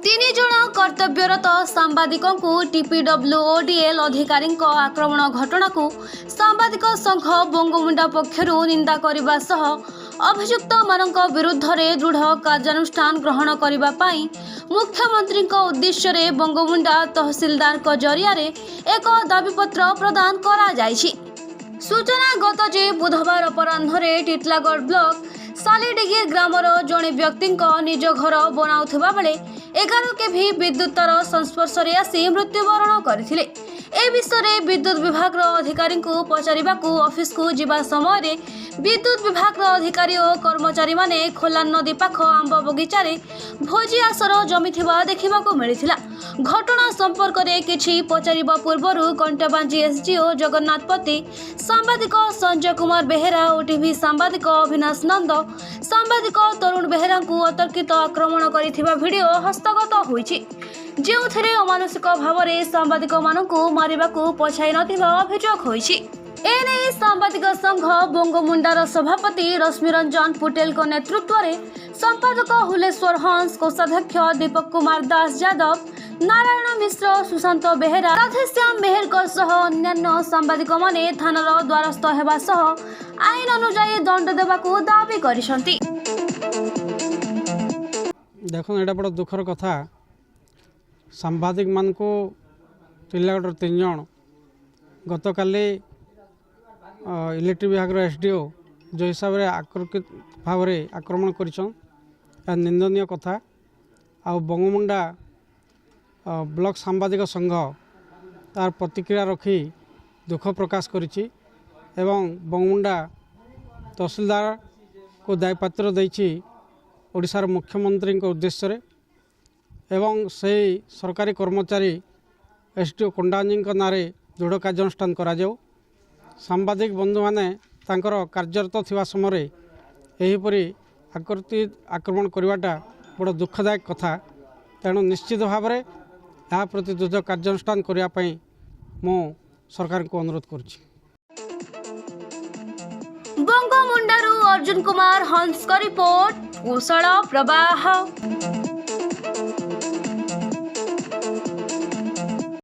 तीन जन कर्तव्यरत सांबादिकों को टीपीडब्ल्यूओडीएल अधिकारी आक्रमण घटना को सांबादिक संघ बंगमुंडा पक्षर निंदा करने सह अभियुक्त मानक विरुद्ध में दृढ़ कार्यानुष्ठान ग्रहण करने मुख्यमंत्री उद्देश्य रे बंगमुंडा तहसीलदार जरिया एक दाबीपत्र प्रदान करा जायछि। सूचना गत जे बुधवार अपराह्न टिटलागढ़ ब्लॉक सालीडिगी ग्रामर जड़े व्यक्ति निज घर बनाउथिबा बेले 11 केभी विद्युतर संस्पर्श में आसी मृत्युवरण करथिले। ए विषय विद्युत विभाग अधिकारी को पचारिबाकू ऑफिस को जिबा समय विद्युत विभाग अधिकारी और कर्मचारी माने खोला नदी पाख आंब बगीचारे भोजी आसर जमिथिबा देखिबाकू मिलिथिला। घटना संपर्क में किछि पचारिबा पूर्वरु कंटबांजी एसडीओ जगन्नाथपति, सांबादिक संजय कुमार बेहेरा, ओटीवी सांबादिक अविनाश नंद, सांबादिक तरुण बेहेरा को अतर्कित आक्रमण करिथिबा वीडियो हस्तगत होईछि, जेउथिरे अमानुषिक भाव में सांबादिक मानकू मारिबाकू पछाई नथिबा अभियोग होईछि। एने सांबादिक संघ बंगमुंडार सभापति रश्मिरंजन पुटेल को नेतृत्व में संपादक हुलेश्वर हंस, कोषाध्यक्ष दीपक कुमार दास यादव, नारायण मिश्र, सुशांत बेहेरा, राधेश्याम मेहर सह अन्य सांबादिक माने थानार द्वारस्थ हेबा सह आईन अनुसार दंड देबाकू दाबी करिसंती। देखो एटा बड़ दुखर कथा। सांबादिक मान को टिल्लागढ़ 3 जन गत काली इलेक्ट्रिक विभाग एसडीओ जो हिसाब से आक्रकित भाव में आक्रमण कर निंदनीय कथा। आ बंगमुंडा ब्लॉक सांबादिक संघ तार प्रतिक्रिया रखी दुख प्रकाश करिछि एवं बंगमुंडा तहसीलदार को दायपात्र देछि ओडिशार मुख्यमंत्री उद्देश्य रे एवं से सरकारी कर्मचारी एसडीओ कंडाजी नारे दृढ़ कार्यानुष्ठान करा जाऊ। सांबादिक बंधु माने तांकर कार्यरत थिबा समय एहीपरि आक्रमण करवाटा बड़ दुखदायक कथा। तेणु निश्चित भाव में यह प्रति द्रुत कार्यानुष्ठान करने मो सरकार को अनुरोध करुछि। बंगमुंडारू अर्जुन कुमार हंस का रिपोर्ट, कुशल प्रवाह।